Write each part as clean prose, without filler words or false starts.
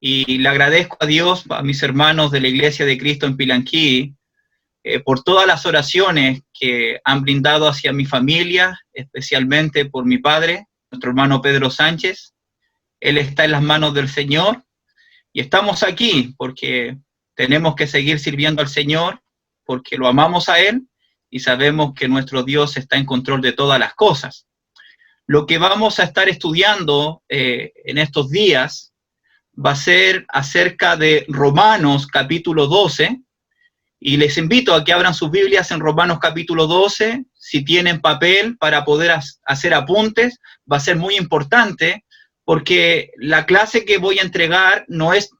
y le agradezco a Dios, a mis hermanos de la Iglesia de Cristo en Pilanquí, por todas las oraciones que han brindado hacia mi familia, especialmente por mi padre, nuestro hermano Pedro Sánchez. Él está en las manos del Señor y estamos aquí porque tenemos que seguir sirviendo al Señor, porque lo amamos a Él y sabemos que nuestro Dios está en control de todas las cosas. Lo que vamos a estar estudiando en estos días va a ser acerca de Romanos capítulo 12, y les invito a que abran sus Biblias en Romanos capítulo 12, si tienen papel para poder hacer apuntes, va a ser muy importante, porque la clase que voy a entregar no es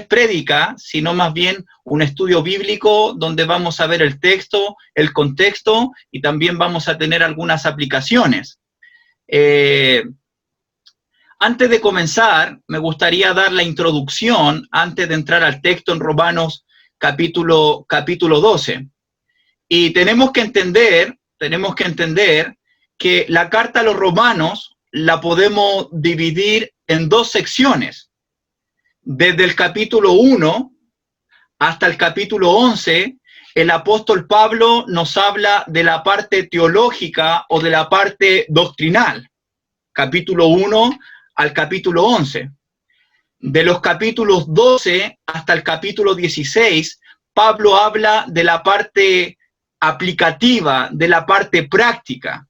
prédica, sino más bien un estudio bíblico donde vamos a ver el texto, el contexto, y también vamos a tener algunas aplicaciones. Antes de comenzar, me gustaría dar la introducción, antes de entrar al texto en Romanos capítulo 12. Y tenemos que entender que la carta a los romanos la podemos dividir en dos secciones. Desde el capítulo 1 hasta el capítulo 11, el apóstol Pablo nos habla de la parte teológica o de la parte doctrinal. Capítulo 1 al capítulo 11. De los capítulos 12 hasta el capítulo 16, Pablo habla de la parte aplicativa, de la parte práctica.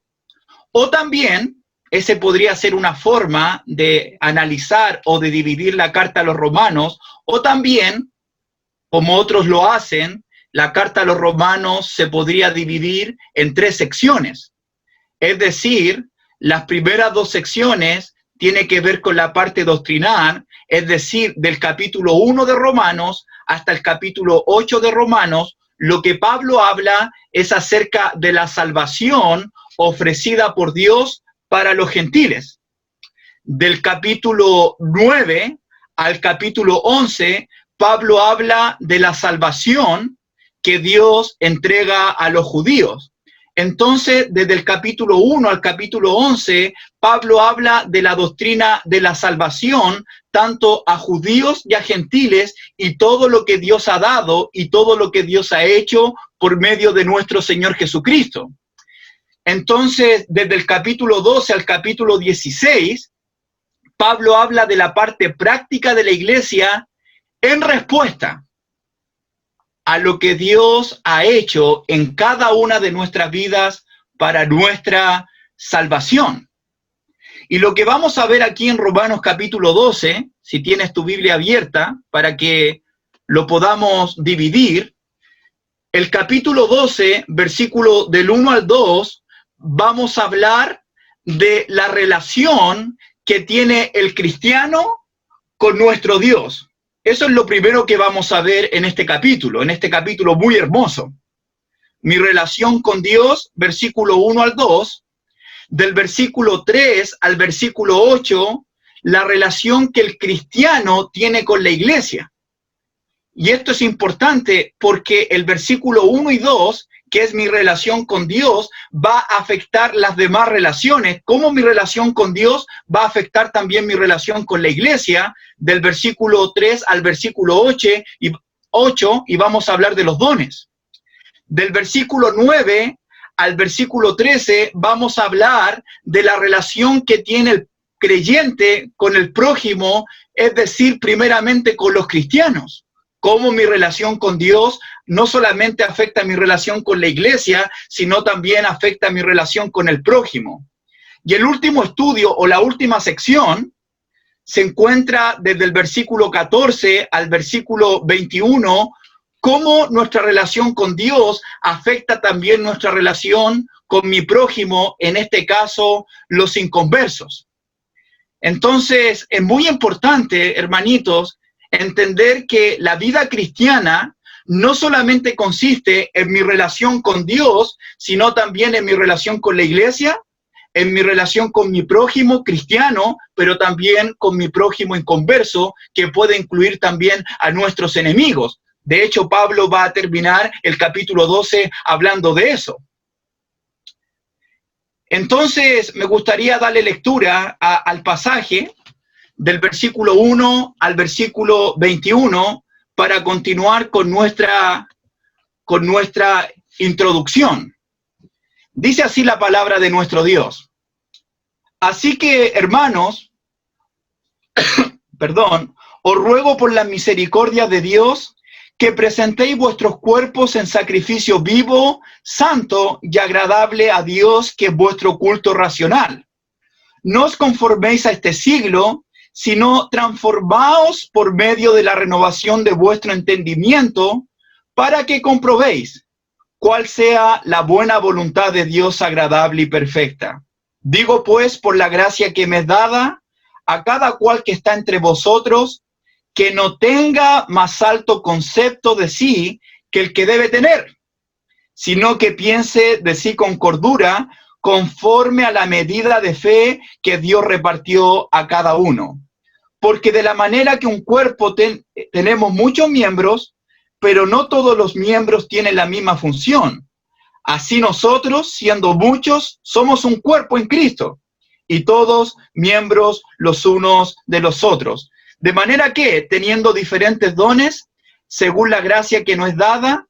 O también, ese podría ser una forma de analizar o de dividir la carta a los romanos, o también, como otros lo hacen, la carta a los romanos se podría dividir en tres secciones. Es decir, las primeras dos secciones tienen que ver con la parte doctrinal, es decir, del capítulo 1 de Romanos hasta el capítulo 8 de Romanos. Lo que Pablo habla es acerca de la salvación ofrecida por Dios para los gentiles. Del capítulo 9 al capítulo 11, Pablo habla de la salvación que Dios entrega a los judíos. Entonces, desde el capítulo 1 al capítulo 11, Pablo habla de la doctrina de la salvación, tanto a judíos y a gentiles, y todo lo que Dios ha dado y todo lo que Dios ha hecho por medio de nuestro Señor Jesucristo. Entonces, desde el capítulo 12 al capítulo 16, Pablo habla de la parte práctica de la iglesia en respuesta a lo que Dios ha hecho en cada una de nuestras vidas para nuestra salvación. Y lo que vamos a ver aquí en Romanos capítulo 12, si tienes tu Biblia abierta, para que lo podamos dividir, el capítulo 12, versículo del 1 al 2, vamos a hablar de la relación que tiene el cristiano con nuestro Dios. Eso es lo primero que vamos a ver en este capítulo muy hermoso. Mi relación con Dios, versículo 1 al 2, del versículo 3 al versículo 8, la relación que el cristiano tiene con la iglesia. Y esto es importante porque el versículo 1 y 2, que es mi relación con Dios, va a afectar las demás relaciones. Cómo mi relación con Dios va a afectar también mi relación con la iglesia, del versículo 3 al versículo 8, y vamos a hablar de los dones. Del versículo 9 al versículo 13 vamos a hablar de la relación que tiene el creyente con el prójimo, es decir, primeramente con los cristianos. Cómo mi relación con Dios no solamente afecta mi relación con la iglesia, sino también afecta mi relación con el prójimo. Y el último estudio o la última sección se encuentra desde el versículo 14 al versículo 21, cómo nuestra relación con Dios afecta también nuestra relación con mi prójimo, en este caso, los inconversos. Entonces, es muy importante, hermanitos, entender que la vida cristiana no solamente consiste en mi relación con Dios, sino también en mi relación con la iglesia, en mi relación con mi prójimo cristiano, pero también con mi prójimo inconverso, que puede incluir también a nuestros enemigos. De hecho, Pablo va a terminar el capítulo 12 hablando de eso. Entonces, me gustaría darle lectura al pasaje del versículo 1 al versículo 21 para continuar con nuestra introducción. Dice así la palabra de nuestro Dios. Así que, hermanos, os ruego por la misericordia de Dios que presentéis vuestros cuerpos en sacrificio vivo, santo y agradable a Dios, que es vuestro culto racional. No os conforméis a este siglo, sino transformaos por medio de la renovación de vuestro entendimiento, para que comprobéis cuál sea la buena voluntad de Dios agradable y perfecta. Digo pues, por la gracia que me es dada, a cada cual que está entre vosotros, que no tenga más alto concepto de sí que el que debe tener, sino que piense de sí con cordura, conforme a la medida de fe que Dios repartió a cada uno. Porque de la manera que un cuerpo tenemos muchos miembros, pero no todos los miembros tienen la misma función. Así nosotros, siendo muchos, somos un cuerpo en Cristo, y todos miembros los unos de los otros. De manera que, teniendo diferentes dones, según la gracia que nos es dada,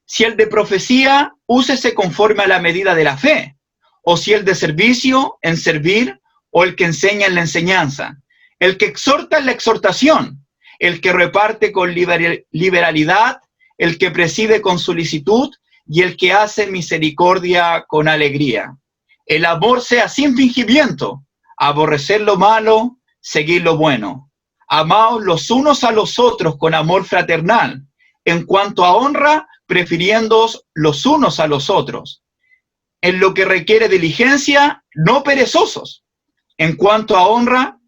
si el de profecía, úsese conforme a la medida de la fe, o si el de servicio, en servir, o el que enseña en la enseñanza, el que exhorta en la exhortación, el que reparte con liberalidad, el que preside con solicitud, y el que hace misericordia con alegría. El amor sea sin fingimiento, aborrecer lo malo, seguir lo bueno. Amaos los unos a los otros con amor fraternal, en cuanto a honra, prefiriéndoos los unos a los otros. En lo que requiere diligencia, no perezosos. En cuanto a honra,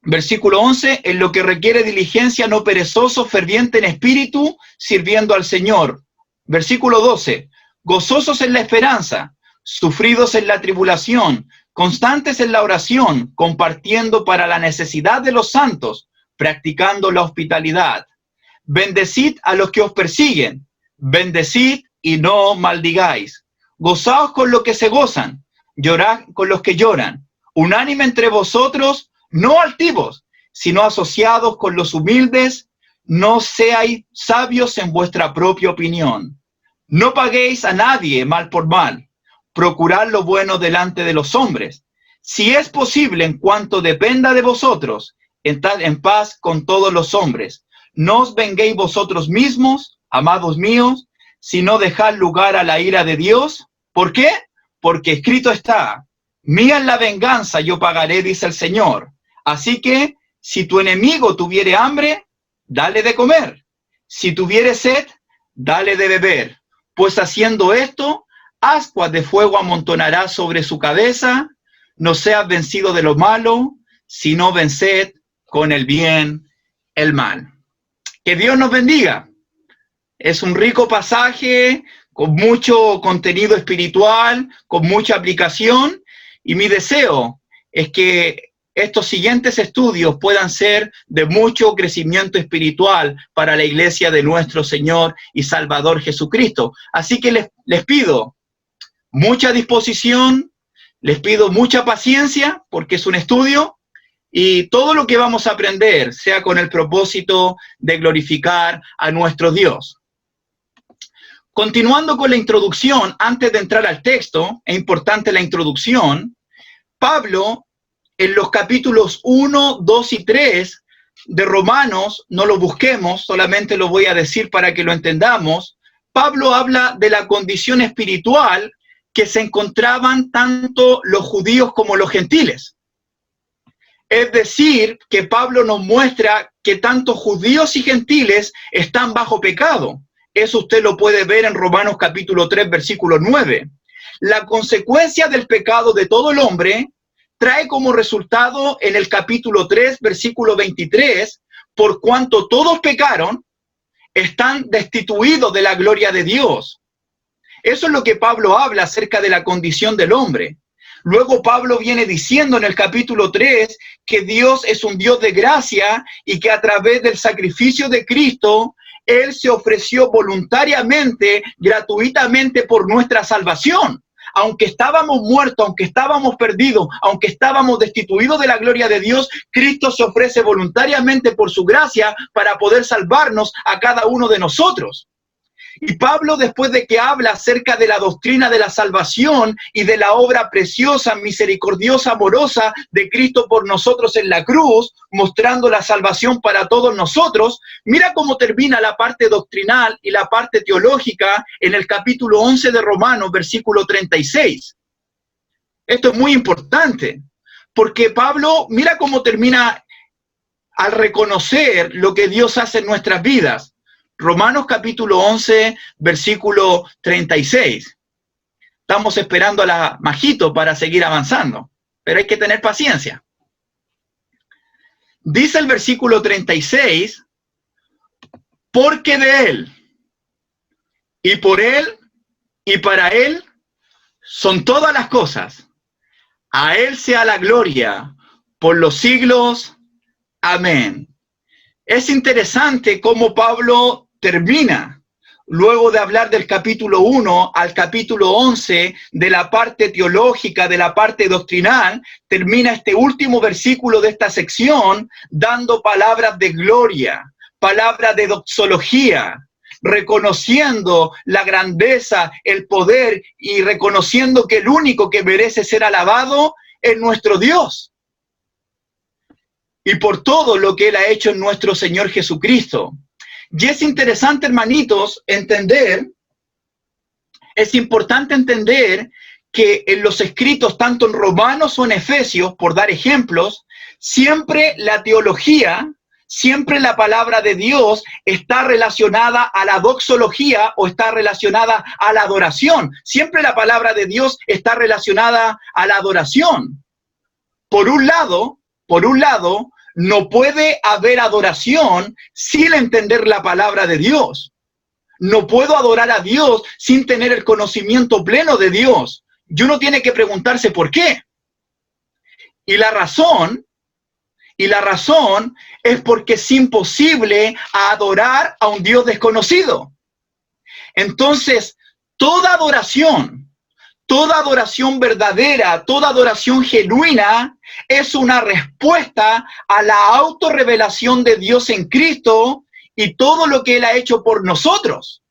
versículo 11, en lo que requiere diligencia, no perezoso, ferviente en espíritu, sirviendo al Señor. Versículo 12, gozosos en la esperanza, sufridos en la tribulación, constantes en la oración, compartiendo para la necesidad de los santos, practicando la hospitalidad. Bendecid a los que os persiguen, bendecid y no maldigáis. Gozaos con los que se gozan, llorad con los que lloran. Unánime entre vosotros, no altivos, sino asociados con los humildes. No seáis sabios en vuestra propia opinión. No paguéis a nadie mal por mal. Procurad lo bueno delante de los hombres. Si es posible, en cuanto dependa de vosotros, entrad en paz con todos los hombres. No os venguéis vosotros mismos, amados míos, sino dejad lugar a la ira de Dios. ¿Por qué? Porque escrito está: mía es la venganza, yo pagaré, dice el Señor. Así que, si tu enemigo tuviere hambre, dale de comer. Si tuviere sed, dale de beber. Pues haciendo esto, ascuas de fuego amontonará sobre su cabeza. No seas vencido de lo malo, sino venced con el bien el mal. Que Dios nos bendiga. Es un rico pasaje con mucho contenido espiritual, con mucha aplicación, y mi deseo es que estos siguientes estudios puedan ser de mucho crecimiento espiritual para la iglesia de nuestro Señor y Salvador Jesucristo. Así que les pido mucha disposición, les pido mucha paciencia, porque es un estudio, y todo lo que vamos a aprender sea con el propósito de glorificar a nuestro Dios. Continuando con la introducción, antes de entrar al texto, es importante la introducción. Pablo, en los capítulos 1, 2 y 3 de Romanos, no lo busquemos, solamente lo voy a decir para que lo entendamos. Pablo habla de la condición espiritual que se encontraban tanto los judíos como los gentiles. Es decir, que Pablo nos muestra que tanto judíos y gentiles están bajo pecado. Eso usted lo puede ver en Romanos capítulo 3, versículo 9. La consecuencia del pecado de todo el hombre trae como resultado en el capítulo 3, versículo 23, por cuanto todos pecaron, están destituidos de la gloria de Dios. Eso es lo que Pablo habla acerca de la condición del hombre. Luego Pablo viene diciendo en el capítulo 3 que Dios es un Dios de gracia y que a través del sacrificio de Cristo, Él se ofreció voluntariamente, gratuitamente por nuestra salvación. aunque estábamos muertos, aunque estábamos perdidos, aunque estábamos destituidos de la gloria de Dios, Cristo se ofrece voluntariamente por su gracia para poder salvarnos a cada uno de nosotros. Y Pablo, después de que habla acerca de la doctrina de la salvación y de la obra preciosa, misericordiosa, amorosa de Cristo por nosotros en la cruz, mostrando la salvación para todos nosotros, mira cómo termina la parte doctrinal y la parte teológica en el capítulo 11 de Romanos, versículo 36. Esto es muy importante, porque Pablo, mira cómo termina al reconocer lo que Dios hace en nuestras vidas. Romanos capítulo 11, versículo 36. Estamos esperando a la Majito para seguir avanzando, pero hay que tener paciencia. Dice el versículo 36, porque de Él, y por Él, y para Él, son todas las cosas. A Él sea la gloria por los siglos. Amén. Es interesante cómo Pablo termina, luego de hablar del capítulo 1 al capítulo 11, de la parte teológica, de la parte doctrinal, termina este último versículo de esta sección dando palabras de gloria, palabras de doxología, reconociendo la grandeza, el poder y reconociendo que el único que merece ser alabado es nuestro Dios. Y por todo lo que Él ha hecho en nuestro Señor Jesucristo. Y es interesante, hermanitos, es importante entender que en los escritos, tanto en Romanos o en Efesios, por dar ejemplos, siempre la teología, siempre la palabra de Dios está relacionada a la doxología o está relacionada a la adoración. Siempre la palabra de Dios está relacionada a la adoración. Por un lado, no puede haber adoración sin entender la palabra de Dios. No puedo adorar a Dios sin tener el conocimiento pleno de Dios. Y uno tiene que preguntarse por qué. Y la razón es porque es imposible adorar a un Dios desconocido. Entonces, toda adoración verdadera, toda adoración genuina es una respuesta a la autorrevelación de Dios en Cristo y todo lo que Él ha hecho por nosotros.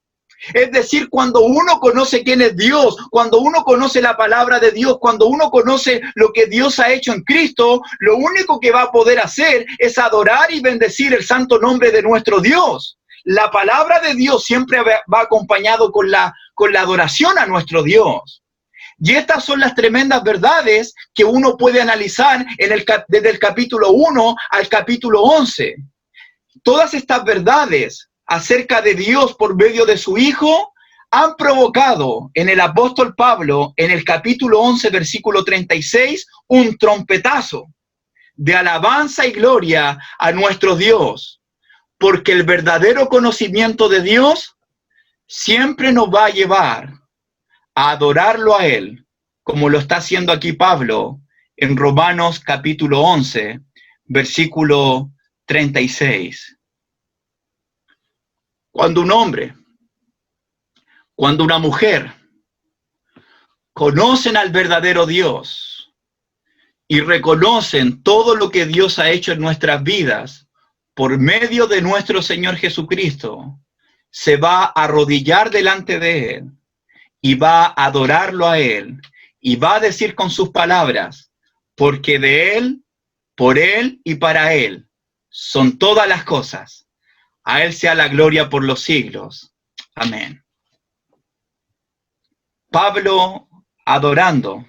Es decir, cuando uno conoce quién es Dios, cuando uno conoce la palabra de Dios, cuando uno conoce lo que Dios ha hecho en Cristo, lo único que va a poder hacer es adorar y bendecir el santo nombre de nuestro Dios. La palabra de Dios siempre va acompañado con la adoración a nuestro Dios. Y estas son las tremendas verdades que uno puede analizar desde el capítulo 1 al capítulo 11. Todas estas verdades acerca de Dios por medio de su Hijo han provocado en el apóstol Pablo, en el capítulo 11, versículo 36, un trompetazo de alabanza y gloria a nuestro Dios, porque el verdadero conocimiento de Dios siempre nos va a llevar a adorarlo a Él, como lo está haciendo aquí Pablo en Romanos capítulo 11, versículo 36. Cuando un hombre, cuando una mujer conocen al verdadero Dios y reconocen todo lo que Dios ha hecho en nuestras vidas por medio de nuestro Señor Jesucristo, se va a arrodillar delante de Él y va a adorarlo a Él y va a decir con sus palabras, porque de Él, por Él y para Él son todas las cosas. A Él sea la gloria por los siglos. Amén. Pablo adorando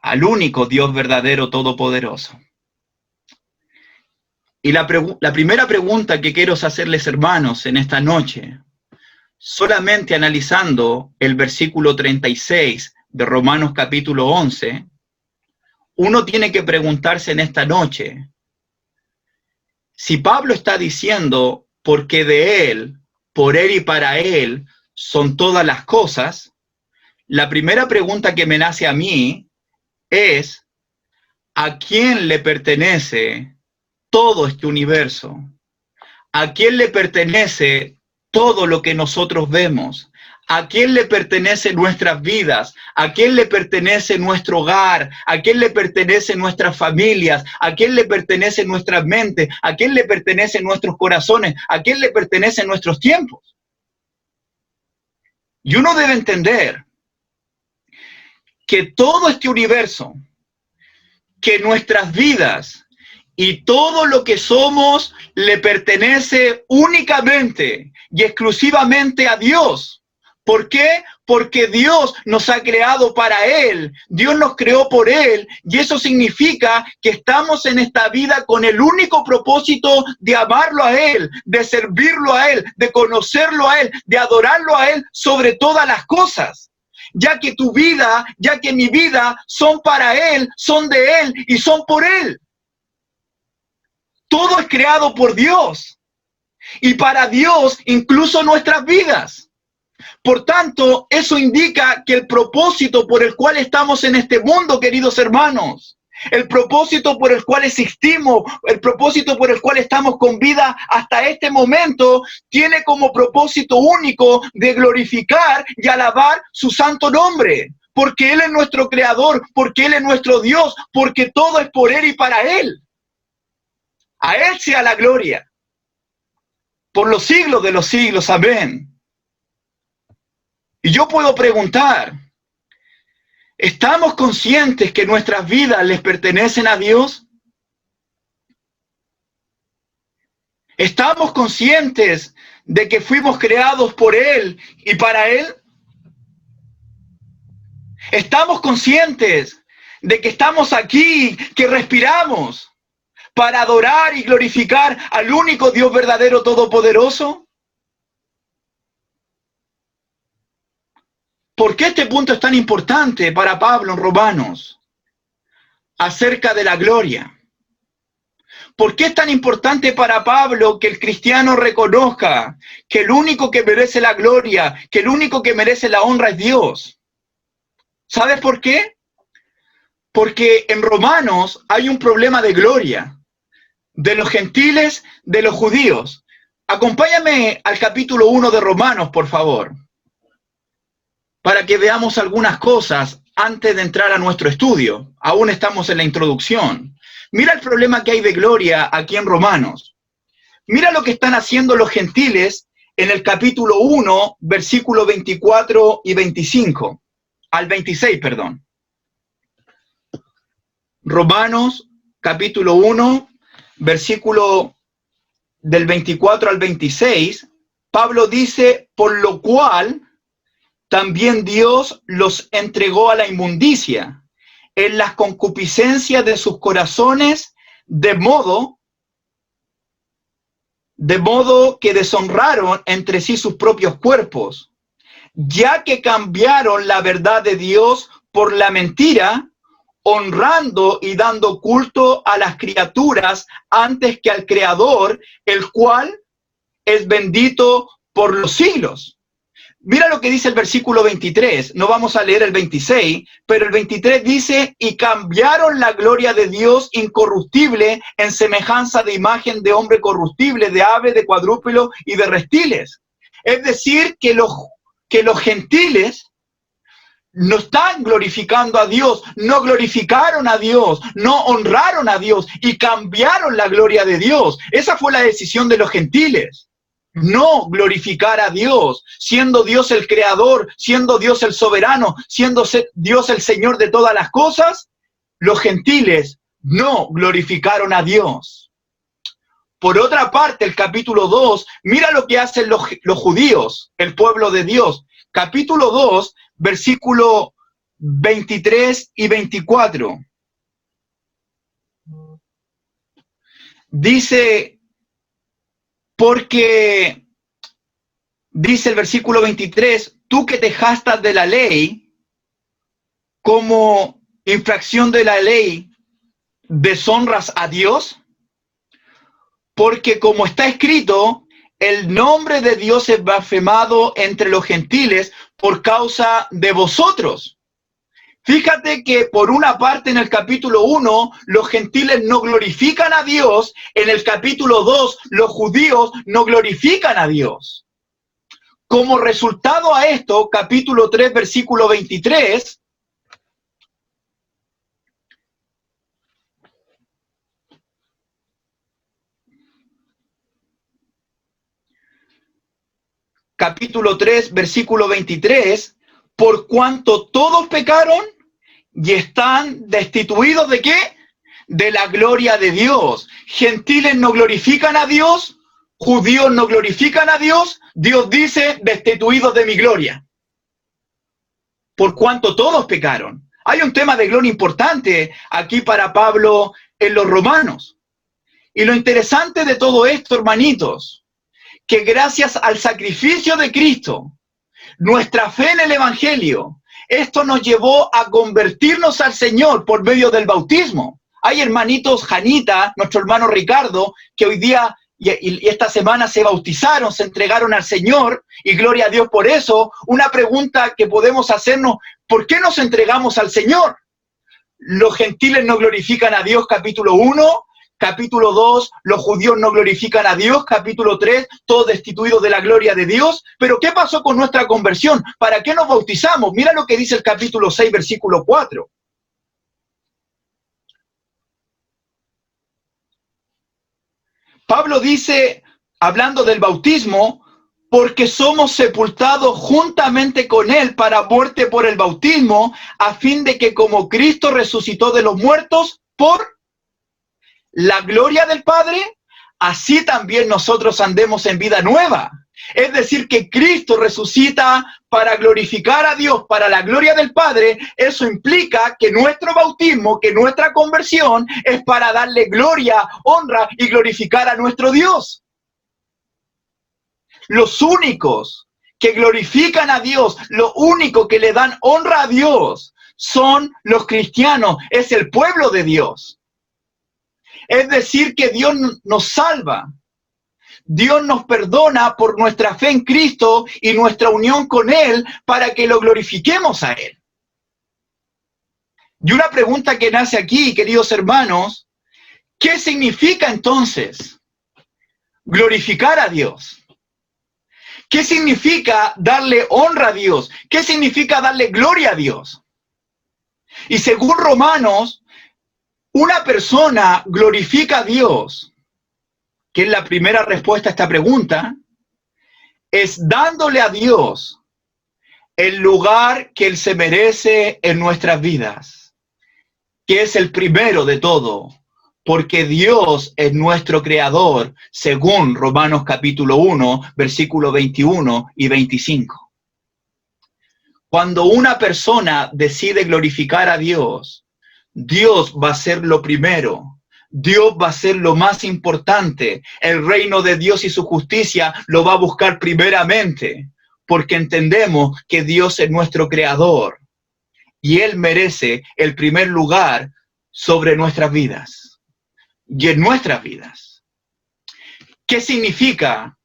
al único Dios verdadero todopoderoso. Y la primera pregunta que quiero hacerles, hermanos, en esta noche, solamente analizando el versículo 36 de Romanos capítulo 11, uno tiene que preguntarse en esta noche, si Pablo está diciendo, porque de Él, por Él y para Él son todas las cosas, la primera pregunta que me nace a mí es, ¿a quién le pertenece todo este universo? ¿A quién le pertenece todo lo que nosotros vemos? ¿A quién le pertenecen nuestras vidas? ¿A quién le pertenece nuestro hogar? ¿A quién le pertenecen nuestras familias? ¿A quién le pertenecen nuestras mentes? ¿A quién le pertenecen nuestros corazones? ¿A quién le pertenecen nuestros tiempos? Y uno debe entender que todo este universo, que nuestras vidas y todo lo que somos le pertenece únicamente y exclusivamente a Dios. ¿Por qué? Porque Dios nos ha creado para Él, Dios nos creó por Él, y eso significa que estamos en esta vida con el único propósito de amarlo a Él, de servirlo a Él, de conocerlo a Él, de adorarlo a Él sobre todas las cosas. Ya que tu vida, ya que mi vida son para Él, son de Él y son por Él. Todo es creado por Dios y para Dios incluso nuestras vidas. Por tanto, eso indica que el propósito por el cual estamos en este mundo, queridos hermanos, el propósito por el cual existimos, el propósito por el cual estamos con vida hasta este momento, tiene como propósito único de glorificar y alabar su santo nombre. Porque Él es nuestro creador, porque Él es nuestro Dios, porque todo es por Él y para Él. A Él sea la gloria, por los siglos de los siglos. Amén. Y yo puedo preguntar, ¿estamos conscientes que nuestras vidas les pertenecen a Dios? ¿Estamos conscientes de que fuimos creados por Él y para Él? ¿Estamos conscientes de que estamos aquí, que respiramos para adorar y glorificar al único Dios verdadero todopoderoso? ¿Por qué este punto es tan importante para Pablo en Romanos acerca de la gloria? ¿Por qué es tan importante para Pablo que el cristiano reconozca que el único que merece la gloria, que el único que merece la honra es Dios? ¿Sabes por qué? Porque en Romanos hay un problema de gloria de los gentiles, de los judíos. Acompáñame al capítulo 1 de Romanos, por favor, para que veamos algunas cosas antes de entrar a nuestro estudio. Aún estamos en la introducción. Mira el problema que hay de gloria aquí en Romanos. Mira lo que están haciendo los gentiles en el capítulo 1, versículos 24 y 25. Al 26, perdón. Romanos, capítulo 1, versículo del 24 al 26. Pablo dice, por lo cual también Dios los entregó a la inmundicia en las concupiscencias de sus corazones, de modo que deshonraron entre sí sus propios cuerpos, ya que cambiaron la verdad de Dios por la mentira, honrando y dando culto a las criaturas antes que al Creador, el cual es bendito por los siglos. Mira lo que dice el versículo 23, no vamos a leer el 26, pero el 23 dice, y cambiaron la gloria de Dios incorruptible en semejanza de imagen de hombre corruptible, de ave, de cuadrúpedo y de reptiles. Es decir, que los gentiles no están glorificando a Dios, no glorificaron a Dios, no honraron a Dios y cambiaron la gloria de Dios. Esa fue la decisión de los gentiles. No glorificar a Dios, siendo Dios el creador, siendo Dios el soberano, siendo Dios el Señor de todas las cosas, los gentiles no glorificaron a Dios. Por otra parte, el capítulo 2, mira lo que hacen los judíos, el pueblo de Dios. Capítulo 2, versículo 23 y 24. Dice, porque, dice el versículo 23, tú que te jactas de la ley, como infracción de la ley, deshonras a Dios, porque como está escrito, el nombre de Dios es blasfemado entre los gentiles por causa de vosotros. Fíjate que por una parte en el capítulo 1 los gentiles no glorifican a Dios, en el capítulo 2 los judíos no glorifican a Dios. Como resultado a esto, capítulo 3, versículo 23, capítulo 3, versículo 23, por cuanto todos pecaron y están destituidos ¿de qué? De la gloria de Dios. Gentiles no glorifican a Dios, judíos no glorifican a Dios, Dios dice, destituidos de mi gloria. Por cuanto todos pecaron. Hay un tema de gloria importante aquí para Pablo en los Romanos. Y lo interesante de todo esto, hermanitos, que gracias al sacrificio de Cristo, nuestra fe en el Evangelio, esto nos llevó a convertirnos al Señor por medio del bautismo. Hay hermanitos, Janita, nuestro hermano Ricardo, que hoy día y esta semana se bautizaron, se entregaron al Señor, y gloria a Dios por eso. Una pregunta que podemos hacernos, ¿por qué nos entregamos al Señor? Los gentiles no glorifican a Dios, capítulo 1, capítulo 2, los judíos no glorifican a Dios, capítulo 3, todos destituidos de la gloria de Dios. Pero ¿qué pasó con nuestra conversión? ¿Para qué nos bautizamos? Mira lo que dice el capítulo 6, versículo 4. Pablo dice, hablando del bautismo, porque somos sepultados juntamente con él para muerte por el bautismo, a fin de que como Cristo resucitó de los muertos por la gloria del Padre, así también nosotros andemos en vida nueva. Es decir, que Cristo resucita para glorificar a Dios, para la gloria del Padre. Eso implica que nuestro bautismo, que nuestra conversión es para darle gloria, honra y glorificar a nuestro Dios. Los únicos que glorifican a Dios, lo único que le dan honra a Dios, son los cristianos, es el pueblo de Dios. Es decir, que Dios nos salva. Dios nos perdona por nuestra fe en Cristo y nuestra unión con Él para que lo glorifiquemos a Él. Y una pregunta que nace aquí, queridos hermanos, ¿qué significa entonces glorificar a Dios? ¿Qué significa darle honra a Dios? ¿Qué significa darle gloria a Dios? Y según Romanos, una persona glorifica a Dios, que es la primera respuesta a esta pregunta, es dándole a Dios el lugar que Él se merece en nuestras vidas, que es el primero de todo, porque Dios es nuestro creador, según Romanos capítulo 1, versículo 21 y 25. Cuando una persona decide glorificar a Dios, Dios va a ser lo primero. Dios va a ser lo más importante. El reino de Dios y su justicia lo va a buscar primeramente, porque entendemos que Dios es nuestro creador y Él merece el primer lugar sobre nuestras vidas y en nuestras vidas. ¿Qué significa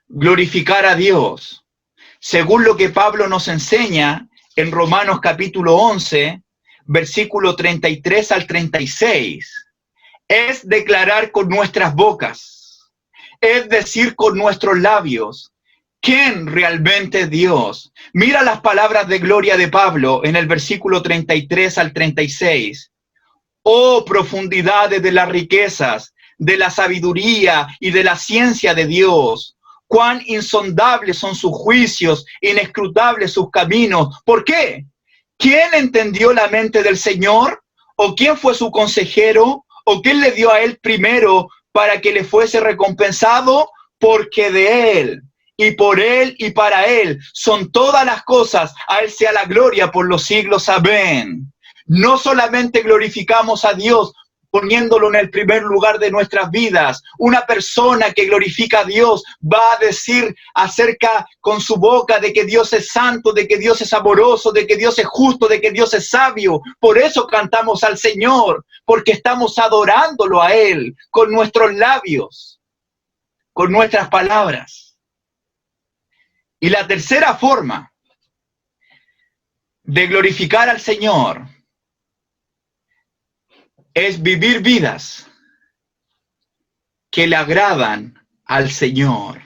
glorificar a Dios? Según lo que Pablo nos enseña en Romanos capítulo 11, versículo 33 al 36, es declarar con nuestras bocas, es decir, con nuestros labios, ¿quién realmente es Dios? Mira las palabras de gloria de Pablo en el versículo 33 al 36. Oh, profundidades de las riquezas, de la sabiduría y de la ciencia de Dios. Cuán insondables son sus juicios, inescrutables sus caminos. ¿Por qué? ¿Quién entendió la mente del Señor? ¿O quién fue su consejero? ¿O quién le dio a él primero para que le fuese recompensado? Porque de él, y por él, y para él son todas las cosas. A él sea la gloria por los siglos. Amén. No solamente glorificamos a Dios poniéndolo en el primer lugar de nuestras vidas. Una persona que glorifica a Dios va a decir acerca con su boca de que Dios es santo, de que Dios es amoroso, de que Dios es justo, de que Dios es sabio. Por eso cantamos al Señor, porque estamos adorándolo a Él con nuestros labios, con nuestras palabras. Y la tercera forma de glorificar al Señor es vivir vidas que le agradan al Señor.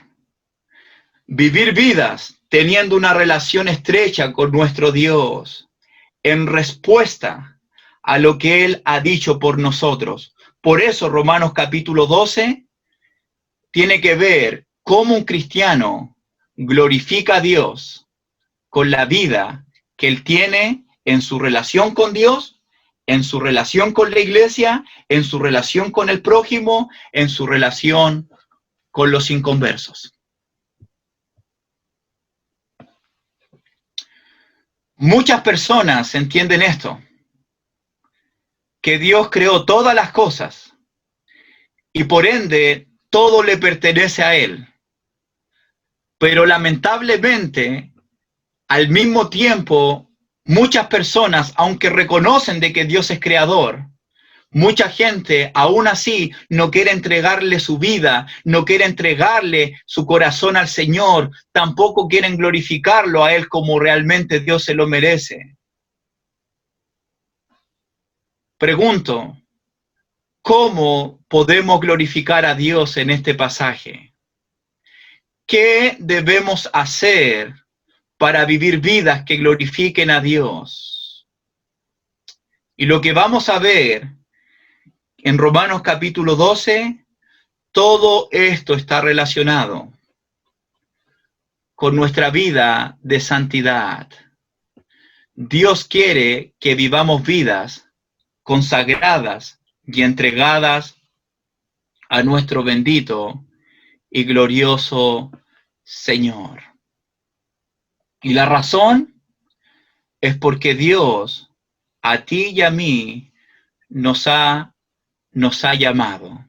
Vivir vidas teniendo una relación estrecha con nuestro Dios en respuesta a lo que Él ha dicho por nosotros. Por eso Romanos capítulo 12 tiene que ver cómo un cristiano glorifica a Dios con la vida que Él tiene en su relación con Dios, en su relación con la iglesia, en su relación con el prójimo, en su relación con los inconversos. Muchas personas entienden esto, que Dios creó todas las cosas y por ende todo le pertenece a Él. Pero lamentablemente, al mismo tiempo, muchas personas, aunque reconocen de que Dios es creador, mucha gente aún así no quiere entregarle su vida, no quiere entregarle su corazón al Señor, tampoco quieren glorificarlo a Él como realmente Dios se lo merece. Pregunto, ¿cómo podemos glorificar a Dios en este pasaje? ¿Qué debemos hacer para vivir vidas que glorifiquen a Dios? Y lo que vamos a ver en Romanos capítulo 12, todo esto está relacionado con nuestra vida de santidad. Dios quiere que vivamos vidas consagradas y entregadas a nuestro bendito y glorioso Señor. Y la razón es porque Dios a ti y a mí nos ha llamado.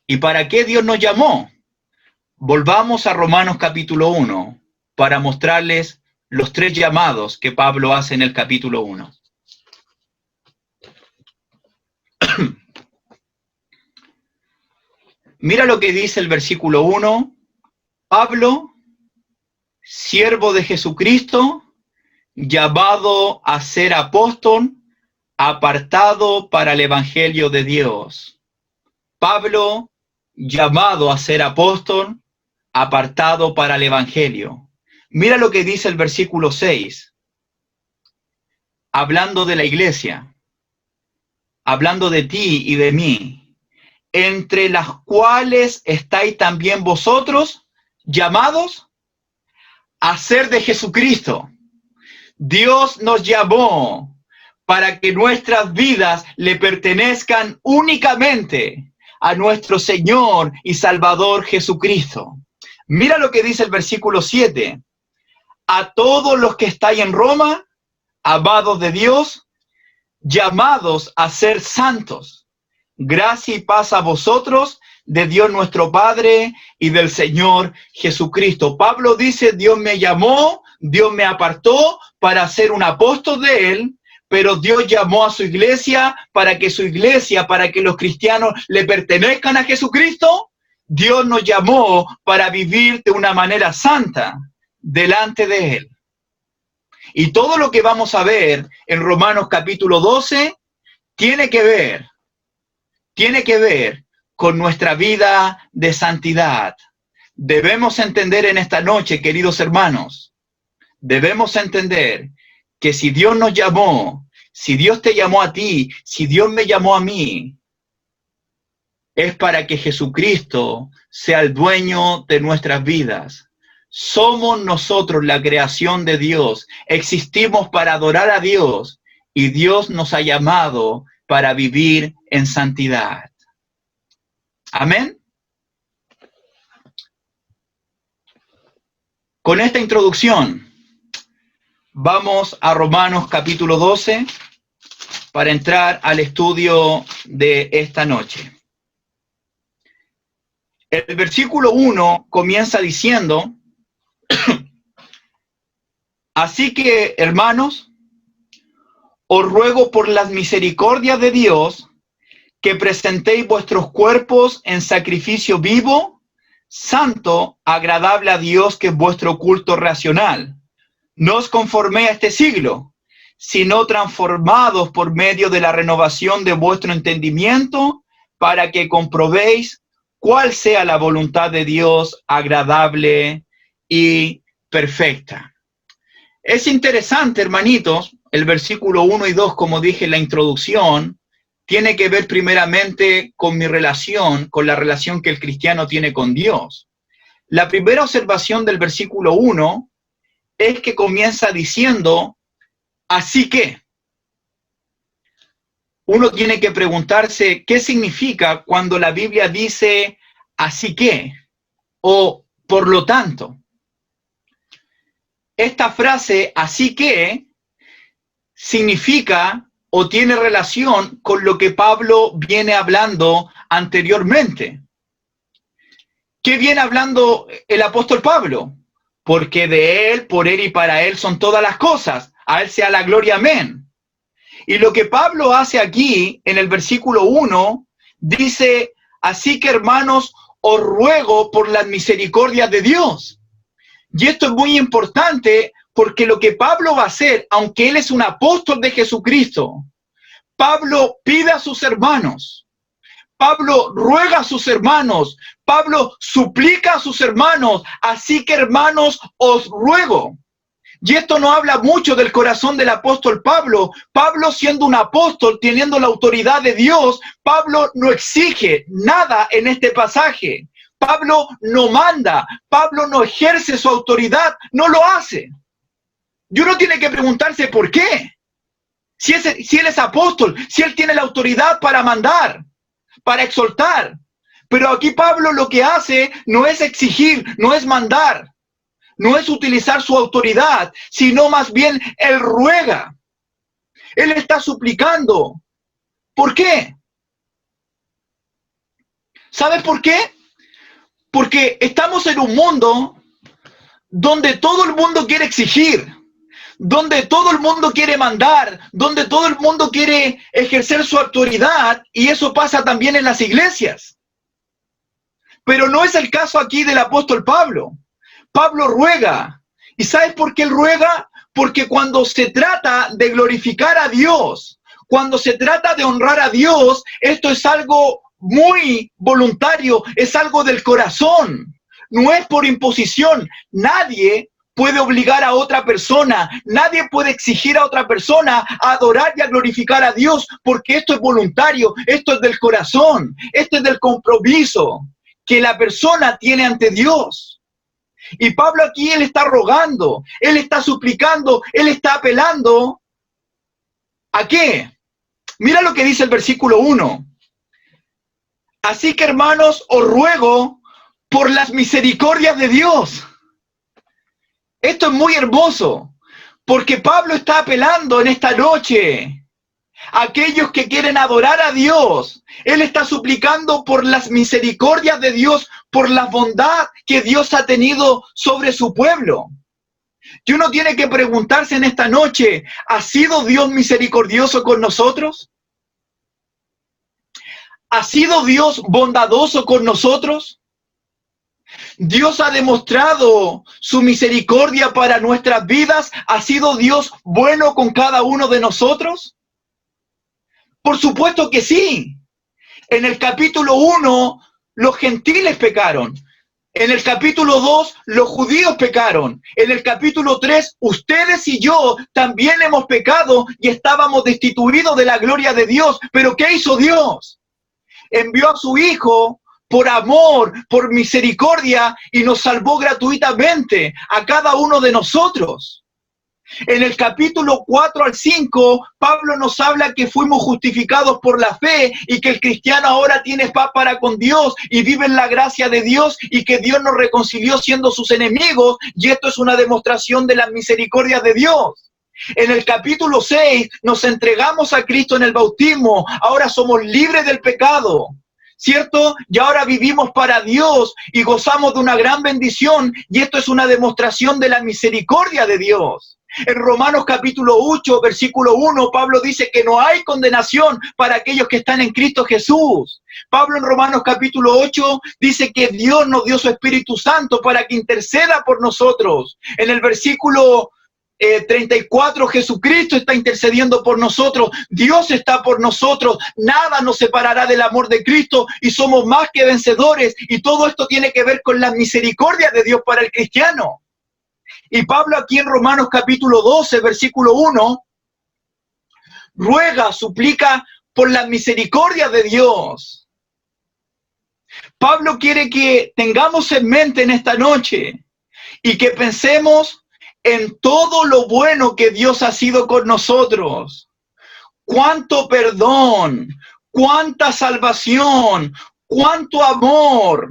¿Y para qué Dios nos llamó? Volvamos a Romanos capítulo 1 para mostrarles los 3 llamados que Pablo hace en el capítulo 1. Mira lo que dice el versículo 1. Pablo, siervo de Jesucristo, llamado a ser apóstol, apartado para el evangelio de Dios. Pablo, llamado a ser apóstol, apartado para el evangelio. Mira lo que dice el versículo 6, hablando de la iglesia, hablando de ti y de mí, entre las cuales estáis también vosotros llamados a ser de Jesucristo. Dios nos llamó para que nuestras vidas le pertenezcan únicamente a nuestro Señor y Salvador Jesucristo. Mira lo que dice el versículo 7. A todos los que estáis en Roma, amados de Dios, llamados a ser santos, gracia y paz a vosotros, de Dios nuestro Padre y del Señor Jesucristo. Pablo dice, Dios me llamó, Dios me apartó para ser un apóstol de Él, pero Dios llamó a su iglesia, para que los cristianos le pertenezcan a Jesucristo. Dios nos llamó para vivir de una manera santa delante de Él. Y todo lo que vamos a ver en Romanos capítulo 12 tiene que ver con nuestra vida de santidad. Debemos entender en esta noche, queridos hermanos, debemos entender que si Dios nos llamó, si Dios te llamó a ti, si Dios me llamó a mí, es para que Jesucristo sea el dueño de nuestras vidas. Somos nosotros la creación de Dios, existimos para adorar a Dios y Dios nos ha llamado para vivir en santidad. Amén. Con esta introducción, vamos a Romanos capítulo 12 para entrar al estudio de esta noche. El versículo 1 comienza diciendo, así que, hermanos, os ruego por las misericordias de Dios que presentéis vuestros cuerpos en sacrificio vivo, santo, agradable a Dios, que es vuestro culto racional. No os conforméis a este siglo, sino transformados por medio de la renovación de vuestro entendimiento, para que comprobéis cuál sea la voluntad de Dios agradable y perfecta. Es interesante, hermanitos, el versículo 1 y 2, como dije en la introducción, tiene que ver primeramente con mi relación, con la relación que el cristiano tiene con Dios. La primera observación del versículo 1 es que comienza diciendo, así que. Uno tiene que preguntarse qué significa cuando la Biblia dice, así que, o por lo tanto. Esta frase, así que, significa o tiene relación con lo que Pablo viene hablando anteriormente. ¿Qué viene hablando el apóstol Pablo? Porque de él, por él y para él son todas las cosas. A él sea la gloria, amén. Y lo que Pablo hace aquí, en el versículo 1, dice, así que hermanos, os ruego por las misericordias de Dios. Y esto es muy importante porque lo que Pablo va a hacer, aunque él es un apóstol de Jesucristo, Pablo pide a sus hermanos, Pablo ruega a sus hermanos, Pablo suplica a sus hermanos, así que hermanos, os ruego. Y esto no habla mucho del corazón del apóstol Pablo. Pablo, siendo un apóstol, teniendo la autoridad de Dios, Pablo no exige nada en este pasaje. Pablo no manda, Pablo no ejerce su autoridad, no lo hace. Y uno tiene que preguntarse por qué. Si él es apóstol, si él tiene la autoridad para mandar, para exhortar. Pero aquí Pablo lo que hace no es exigir, no es mandar. No es utilizar su autoridad, sino más bien él ruega. Él está suplicando. ¿Por qué? ¿Sabes por qué? Porque estamos en un mundo donde todo el mundo quiere exigir, donde todo el mundo quiere mandar, donde todo el mundo quiere ejercer su autoridad, y eso pasa también en las iglesias. Pero no es el caso aquí del apóstol Pablo. Pablo ruega. ¿Y sabes por qué él ruega? Porque cuando se trata de glorificar a Dios, cuando se trata de honrar a Dios, esto es algo muy voluntario, es algo del corazón. No es por imposición. Nadie puede obligar a otra persona, nadie puede exigir a otra persona a adorar y a glorificar a Dios, porque esto es voluntario, esto es del corazón, esto es del compromiso que la persona tiene ante Dios. Y Pablo aquí, él está rogando, él está suplicando, él está apelando. ¿A qué? Mira lo que dice el versículo 1. Así que hermanos, os ruego por las misericordias de Dios. Esto es muy hermoso, porque Pablo está apelando en esta noche a aquellos que quieren adorar a Dios. Él está suplicando por las misericordias de Dios, por la bondad que Dios ha tenido sobre su pueblo. Y uno tiene que preguntarse en esta noche, ¿ha sido Dios misericordioso con nosotros? ¿Ha sido Dios bondadoso con nosotros? ¿Dios ha demostrado su misericordia para nuestras vidas? ¿Ha sido Dios bueno con cada uno de nosotros? Por supuesto que sí. En el capítulo 1, los gentiles pecaron. En el capítulo 2, los judíos pecaron. En el capítulo 3, ustedes y yo también hemos pecado y estábamos destituidos de la gloria de Dios. ¿Pero qué hizo Dios? Envió a su Hijo por amor, por misericordia, y nos salvó gratuitamente a cada uno de nosotros. En el capítulo 4 al 5, Pablo nos habla que fuimos justificados por la fe y que el cristiano ahora tiene paz para con Dios y vive en la gracia de Dios y que Dios nos reconcilió siendo sus enemigos, y esto es una demostración de las misericordias de Dios. En el capítulo 6 nos entregamos a Cristo en el bautismo, ahora somos libres del pecado, ¿cierto? Y ahora vivimos para Dios y gozamos de una gran bendición, y esto es una demostración de la misericordia de Dios. En Romanos capítulo 8, versículo 1, Pablo dice que no hay condenación para aquellos que están en Cristo Jesús. Pablo en Romanos capítulo 8 dice que Dios nos dio su Espíritu Santo para que interceda por nosotros. En el versículo 34, Jesucristo está intercediendo por nosotros, Dios está por nosotros, nada nos separará del amor de Cristo y somos más que vencedores, y todo esto tiene que ver con la misericordia de Dios para el cristiano. Y Pablo aquí en Romanos capítulo 12, versículo 1, ruega, suplica por la misericordia de Dios. Pablo quiere que tengamos en mente en esta noche y que pensemos en todo lo bueno que Dios ha sido con nosotros. Cuánto perdón, cuánta salvación, cuánto amor,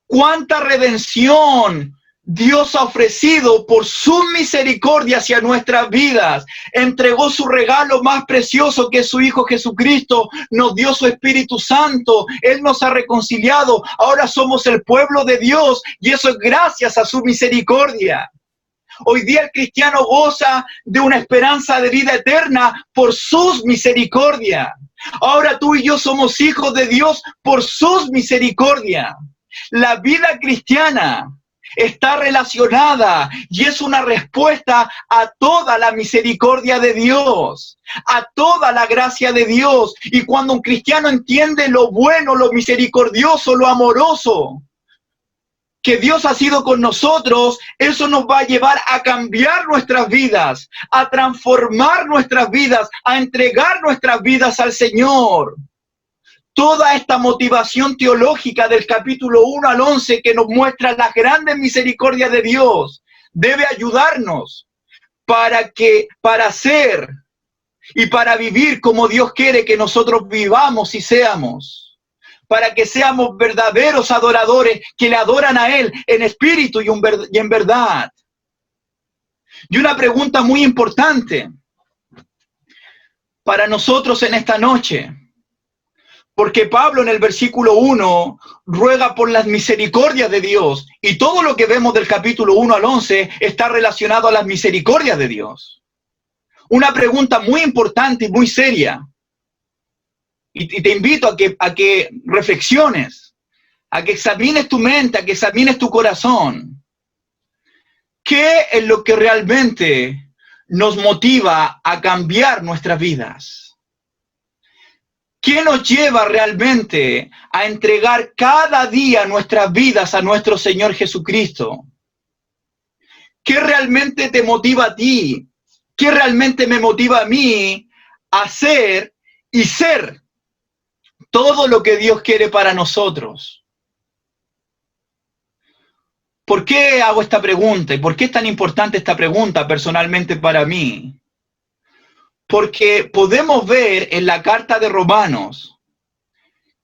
cuánta redención Dios ha ofrecido por su misericordia hacia nuestras vidas. Entregó su regalo más precioso, que es su Hijo Jesucristo. Nos dio su Espíritu Santo. Él nos ha reconciliado. Ahora somos el pueblo de Dios y eso es gracias a su misericordia. Hoy día el cristiano goza de una esperanza de vida eterna por sus misericordias. Ahora tú y yo somos hijos de Dios por sus misericordias. La vida cristiana está relacionada y es una respuesta a toda la misericordia de Dios, a toda la gracia de Dios. Y cuando un cristiano entiende lo bueno, lo misericordioso, lo amoroso que Dios ha sido con nosotros, eso nos va a llevar a cambiar nuestras vidas, a transformar nuestras vidas, a entregar nuestras vidas al Señor. Toda esta motivación teológica del capítulo 1 al 11 que nos muestra las grandes misericordias de Dios debe ayudarnos para ser y para vivir como Dios quiere que nosotros vivamos y seamos, para que seamos verdaderos adoradores que le adoran a Él en espíritu y en verdad. Y una pregunta muy importante para nosotros en esta noche, porque Pablo en el versículo 1 ruega por las misericordias de Dios, y todo lo que vemos del capítulo 1 al 11 está relacionado a las misericordias de Dios. Una pregunta muy importante y muy seria, y te invito a que reflexiones, a que examines tu mente, a que examines tu corazón. ¿Qué es lo que realmente nos motiva a cambiar nuestras vidas? ¿Qué nos lleva realmente a entregar cada día nuestras vidas a nuestro Señor Jesucristo? ¿Qué realmente te motiva a ti? ¿Qué realmente me motiva a mí a hacer y ser todo lo que Dios quiere para nosotros? ¿Por qué hago esta pregunta? ¿Y por qué es tan importante esta pregunta personalmente para mí? Porque podemos ver en la carta de Romanos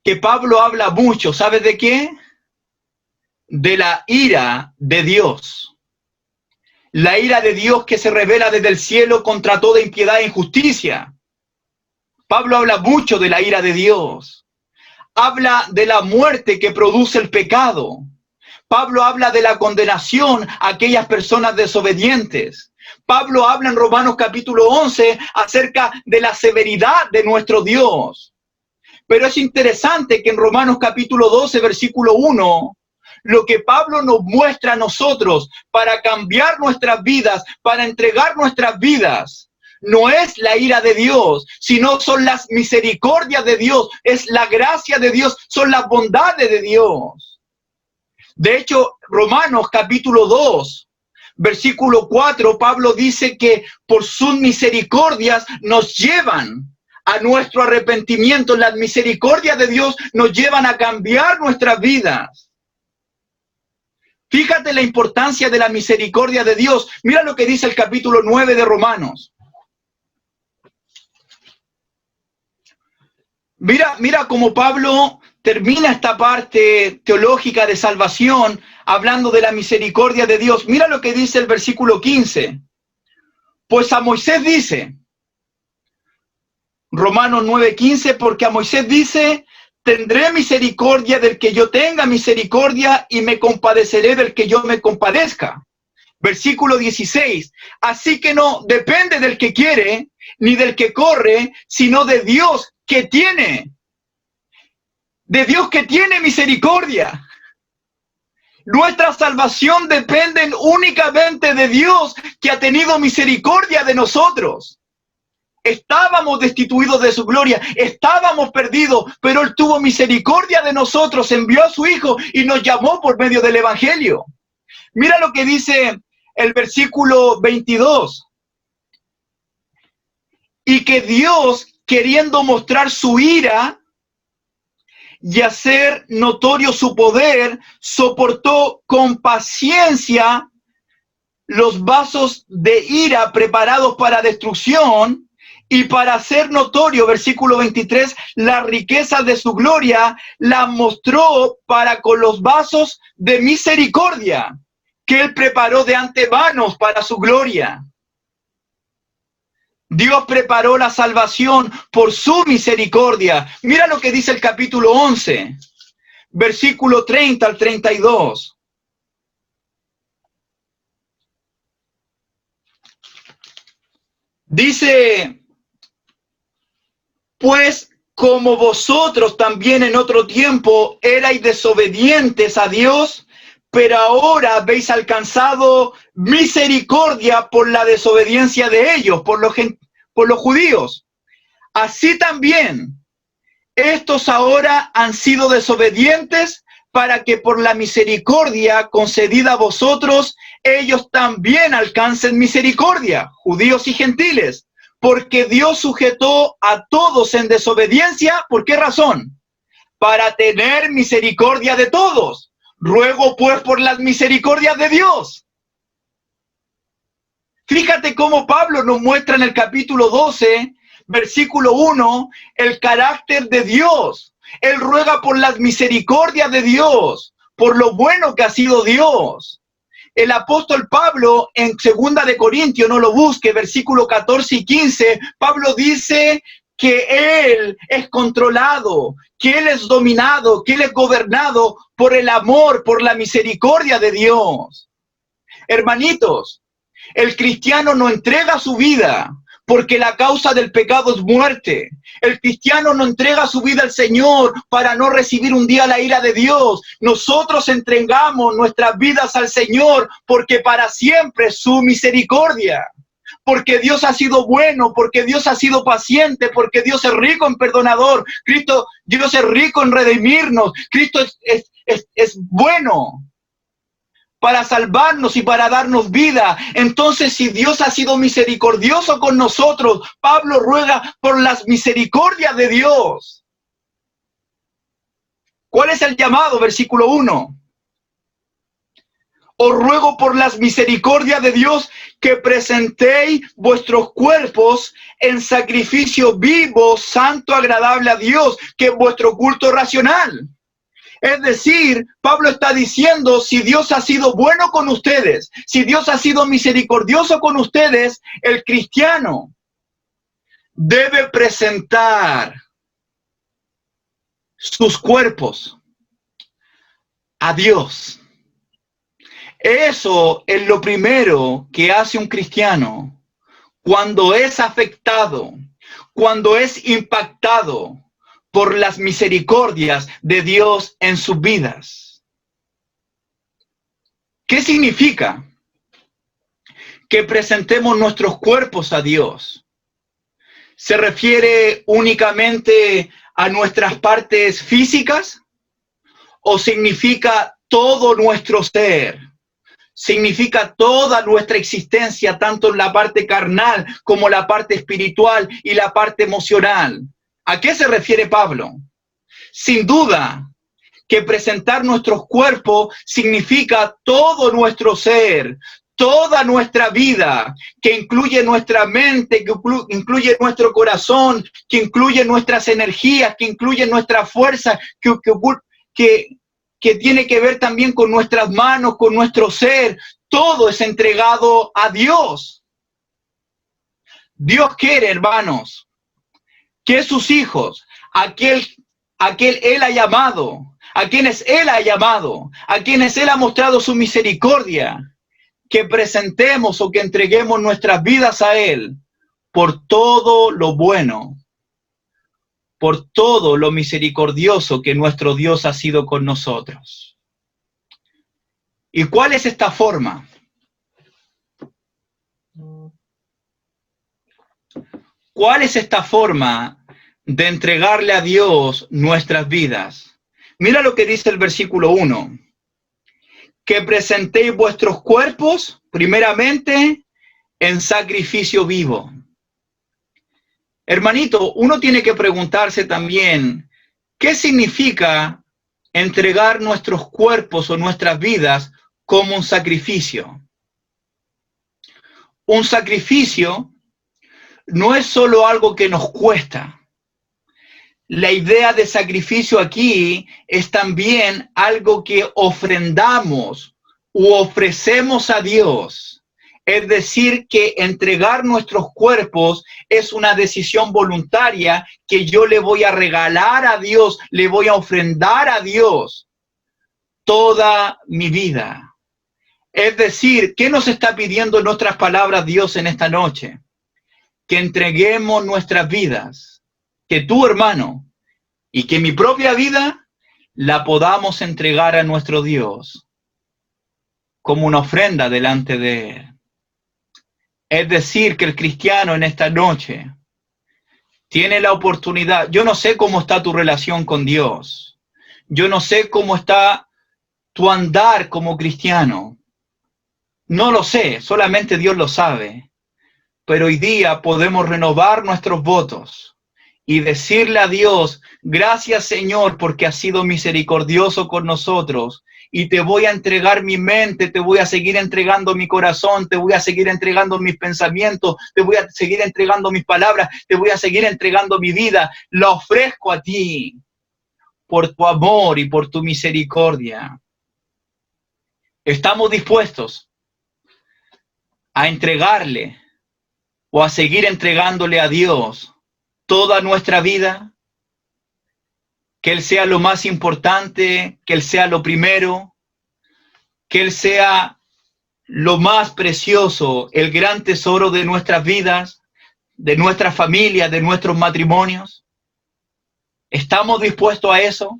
que Pablo habla mucho, ¿sabes de qué? De la ira de Dios. La ira de Dios que se revela desde el cielo contra toda impiedad e injusticia. Pablo habla mucho de la ira de Dios. Habla de la muerte que produce el pecado. Pablo habla de la condenación a aquellas personas desobedientes. Pablo habla en Romanos capítulo 11 acerca de la severidad de nuestro Dios. Pero es interesante que en Romanos capítulo 12, versículo 1, lo que Pablo nos muestra a nosotros para cambiar nuestras vidas, para entregar nuestras vidas, no es la ira de Dios, sino son las misericordias de Dios, es la gracia de Dios, son las bondades de Dios. De hecho, Romanos capítulo 2, versículo 4, Pablo dice que por sus misericordias nos llevan a nuestro arrepentimiento. Las misericordias de Dios nos llevan a cambiar nuestras vidas. Fíjate la importancia de la misericordia de Dios. Mira lo que dice el capítulo 9 de Romanos. Mira cómo Pablo termina esta parte teológica de salvación hablando de la misericordia de Dios. Mira lo que dice el versículo 15. Pues a Moisés dice, Romanos 9:15, porque a Moisés dice, tendré misericordia del que yo tenga misericordia y me compadeceré del que yo me compadezca. Versículo 16, así que no depende del que quiere ni del que corre, sino de Dios que tiene. De Dios que tiene misericordia. Nuestra salvación depende únicamente de Dios, que ha tenido misericordia de nosotros. Estábamos destituidos de su gloria, estábamos perdidos, pero Él tuvo misericordia de nosotros, envió a su Hijo y nos llamó por medio del Evangelio. Mira lo que dice el versículo 22. Y que Dios, queriendo mostrar su ira y hacer notorio su poder, soportó con paciencia los vasos de ira preparados para destrucción, y para hacer notorio, versículo 23, la riqueza de su gloria, la mostró para con los vasos de misericordia, que Él preparó de antemano para su gloria. Dios preparó la salvación por su misericordia. Mira lo que dice el capítulo 11, versículo 30 al 32. Dice, pues como vosotros también en otro tiempo erais desobedientes a Dios, pero ahora habéis alcanzado misericordia por la desobediencia de ellos, por los judíos. Así también, estos ahora han sido desobedientes para que por la misericordia concedida a vosotros, ellos también alcancen misericordia, judíos y gentiles. Porque Dios sujetó a todos en desobediencia. ¿Por qué razón? Para tener misericordia de todos. Ruego pues por las misericordias de Dios. Fíjate cómo Pablo nos muestra en el capítulo 12, versículo 1, el carácter de Dios. Él ruega por las misericordias de Dios, por lo bueno que ha sido Dios. El apóstol Pablo en 2 de Corintios, no lo busque, versículo 14 y 15, Pablo dice que Él es controlado, que Él es dominado, que Él es gobernado por el amor, por la misericordia de Dios. Hermanitos, el cristiano no entrega su vida porque la causa del pecado es muerte. El cristiano no entrega su vida al Señor para no recibir un día la ira de Dios. Nosotros entregamos nuestras vidas al Señor porque para siempre es su misericordia. Porque Dios ha sido bueno, porque Dios ha sido paciente, porque Dios es rico en perdonador. Dios es rico en redimirnos. Cristo es bueno para salvarnos y para darnos vida. Entonces, si Dios ha sido misericordioso con nosotros, Pablo ruega por las misericordias de Dios. ¿Cuál es el llamado? Versículo 1. Os ruego por las misericordias de Dios que presentéis vuestros cuerpos en sacrificio vivo, santo, agradable a Dios, que es vuestro culto racional. Es decir, Pablo está diciendo, si Dios ha sido bueno con ustedes, si Dios ha sido misericordioso con ustedes, el cristiano debe presentar sus cuerpos a Dios. Eso es lo primero que hace un cristiano cuando es afectado, cuando es impactado por las misericordias de Dios en sus vidas. ¿Qué significa? Que presentemos nuestros cuerpos a Dios. ¿Se refiere únicamente a nuestras partes físicas? ¿O significa todo nuestro ser? Significa toda nuestra existencia, tanto en la parte carnal como la parte espiritual y la parte emocional. ¿A qué se refiere Pablo? Sin duda que presentar nuestros cuerpos significa todo nuestro ser, toda nuestra vida, que incluye nuestra mente, que incluye nuestro corazón, que incluye nuestras energías, que incluye nuestra fuerza, que tiene que ver también con nuestras manos, con nuestro ser. Todo es entregado a Dios. Dios quiere, hermanos, que sus hijos, aquel Él ha llamado, a quienes Él ha llamado, a quienes Él ha mostrado su misericordia, que presentemos o que entreguemos nuestras vidas a Él por todo lo bueno, por todo lo misericordioso que nuestro Dios ha sido con nosotros. ¿Y cuál es esta forma? ¿Cuál es esta forma de entregarle a Dios nuestras vidas? Mira lo que dice el versículo 1. Que presentéis vuestros cuerpos, primeramente, en sacrificio vivo. Hermanito, uno tiene que preguntarse también, ¿qué significa entregar nuestros cuerpos o nuestras vidas como un sacrificio? Un sacrificio no es solo algo que nos cuesta. La idea de sacrificio aquí es también algo que ofrendamos u ofrecemos a Dios. Es decir, que entregar nuestros cuerpos es una decisión voluntaria que yo le voy a regalar a Dios, le voy a ofrendar a Dios toda mi vida. Es decir, ¿qué nos está pidiendo en nuestras palabras Dios en esta noche? Que entreguemos nuestras vidas, que tú, hermano, y que mi propia vida la podamos entregar a nuestro Dios como una ofrenda delante de Él. Es decir, que el cristiano en esta noche tiene la oportunidad. Yo no sé cómo está tu relación con Dios. Yo no sé cómo está tu andar como cristiano. No lo sé, solamente Dios lo sabe. Pero hoy día podemos renovar nuestros votos y decirle a Dios, gracias Señor porque has sido misericordioso con nosotros y te voy a entregar mi mente, te voy a seguir entregando mi corazón, te voy a seguir entregando mis pensamientos, te voy a seguir entregando mis palabras, te voy a seguir entregando mi vida, la ofrezco a ti por tu amor y por tu misericordia. ¿Estamos dispuestos a entregarle o a seguir entregándole a Dios toda nuestra vida? Que Él sea lo más importante, que Él sea lo primero, que Él sea lo más precioso, el gran tesoro de nuestras vidas, de nuestra familia, de nuestros matrimonios. ¿Estamos dispuestos a eso?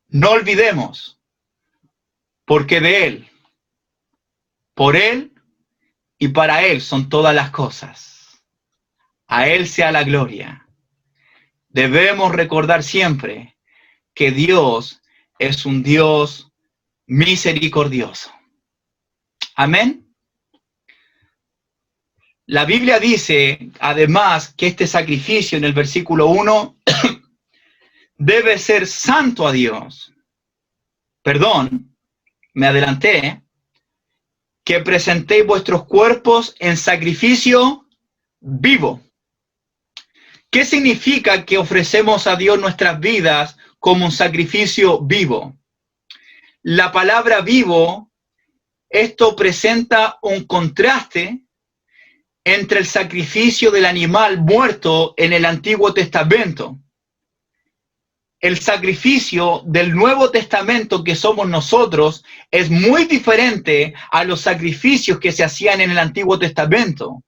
No olvidemos, porque de Él, por Él y para Él son todas las cosas. A Él sea la gloria. Debemos recordar siempre que Dios es un Dios misericordioso. Amén. La Biblia dice, además, que este sacrificio en el versículo 1 debe ser santo a Dios. Perdón, me adelanté. Que presentéis vuestros cuerpos en sacrificio vivo. ¿Qué significa que ofrecemos a Dios nuestras vidas como un sacrificio vivo? La palabra vivo, esto presenta un contraste entre el sacrificio del animal muerto en el Antiguo Testamento. El sacrificio del Nuevo Testamento que somos nosotros es muy diferente a los sacrificios que se hacían en el Antiguo Testamento.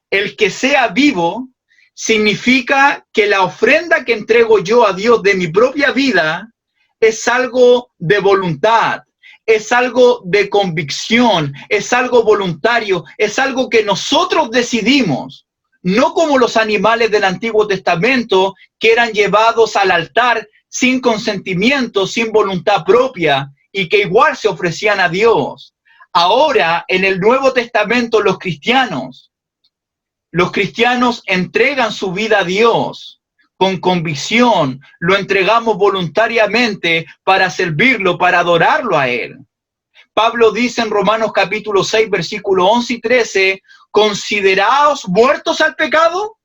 El que sea vivo significa que la ofrenda que entrego yo a Dios de mi propia vida es algo de voluntad, es algo de convicción, es algo voluntario, es algo que nosotros decidimos, no como los animales del Antiguo Testamento que eran llevados al altar sin consentimiento, sin voluntad propia y que igual se ofrecían a Dios. Ahora, en el Nuevo Testamento, los cristianos entregan su vida a Dios con convicción, lo entregamos voluntariamente para servirlo, para adorarlo a Él. Pablo dice en Romanos capítulo 6, versículo 11 y 13, consideraos muertos al pecado,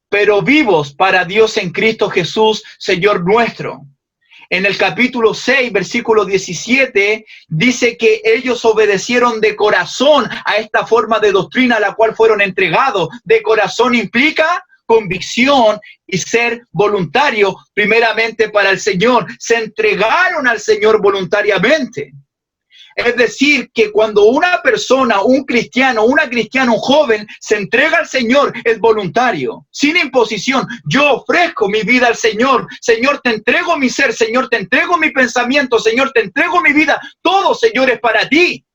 pero vivos para Dios en Cristo Jesús, Señor nuestro. En el capítulo 6, versículo 17, dice que ellos obedecieron de corazón a esta forma de doctrina a la cual fueron entregados. De corazón implica convicción y ser voluntario, primeramente para el Señor. Se entregaron al Señor voluntariamente. Es decir, que cuando una persona, un cristiano, una cristiana, un joven, se entrega al Señor, es voluntario, sin imposición. Yo ofrezco mi vida al Señor. Señor, te entrego mi ser. Señor, te entrego mi pensamiento. Señor, te entrego mi vida. Todo, Señor, es para ti.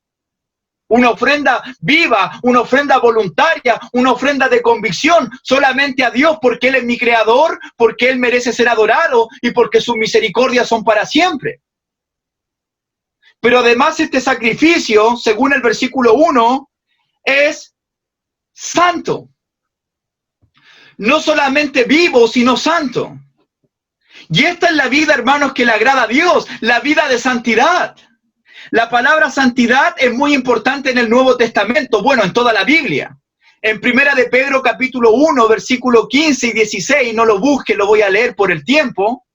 Una ofrenda viva, una ofrenda voluntaria, una ofrenda de convicción solamente a Dios, porque Él es mi creador, porque Él merece ser adorado y porque sus misericordias son para siempre. Pero además este sacrificio, según el versículo 1, es santo. No solamente vivo, sino santo. Y esta es la vida, hermanos, que le agrada a Dios, la vida de santidad. La palabra santidad es muy importante en el Nuevo Testamento, bueno, en toda la Biblia. En Primera de Pedro, capítulo 1, versículo 15 y 16, no lo busque, lo voy a leer por el tiempo.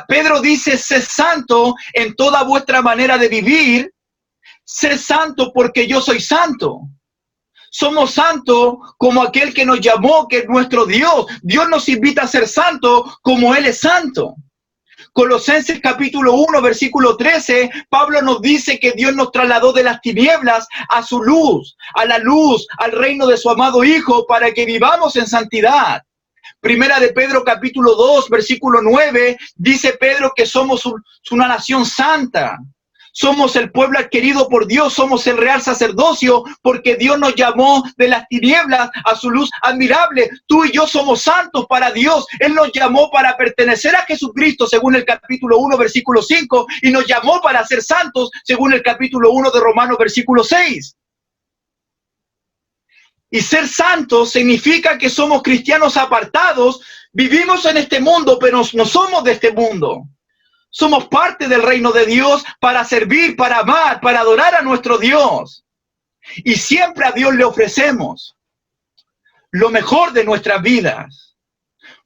Pedro dice, sé santo en toda vuestra manera de vivir, sé santo porque yo soy santo. Somos santos como aquel que nos llamó, que es nuestro Dios. Dios nos invita a ser santos como Él es santo. Colosenses capítulo 1, versículo 13, Pablo nos dice que Dios nos trasladó de las tinieblas a su luz, a la luz, al reino de su amado Hijo, para que vivamos en santidad. Primera de Pedro capítulo 2, versículo 9, dice Pedro que somos una nación santa. Somos el pueblo adquirido por Dios, somos el real sacerdocio, porque Dios nos llamó de las tinieblas a su luz admirable. Tú y yo somos santos para Dios. Él nos llamó para pertenecer a Jesucristo, según el capítulo 1, versículo 5, y nos llamó para ser santos, según el capítulo 1 de Romanos, versículo 6. Y ser santos significa que somos cristianos apartados, vivimos en este mundo, pero no somos de este mundo. Somos parte del reino de Dios para servir, para amar, para adorar a nuestro Dios. Y siempre a Dios le ofrecemos lo mejor de nuestras vidas.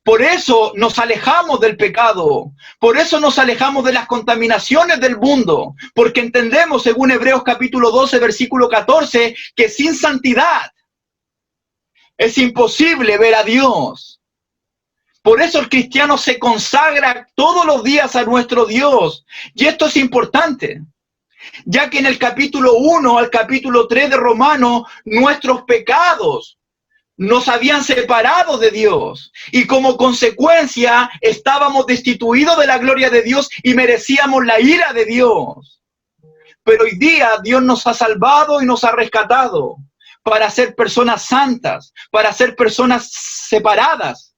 Por eso nos alejamos del pecado. Por eso nos alejamos de las contaminaciones del mundo. Porque entendemos, según Hebreos capítulo 12, versículo 14, que sin santidad es imposible ver a Dios. Por eso el cristiano se consagra todos los días a nuestro Dios. Y esto es importante, ya que en el capítulo 1 al capítulo 3 de Romanos, nuestros pecados nos habían separado de Dios. Y como consecuencia, estábamos destituidos de la gloria de Dios y merecíamos la ira de Dios. Pero hoy día Dios nos ha salvado y nos ha rescatado para ser personas santas, para ser personas separadas.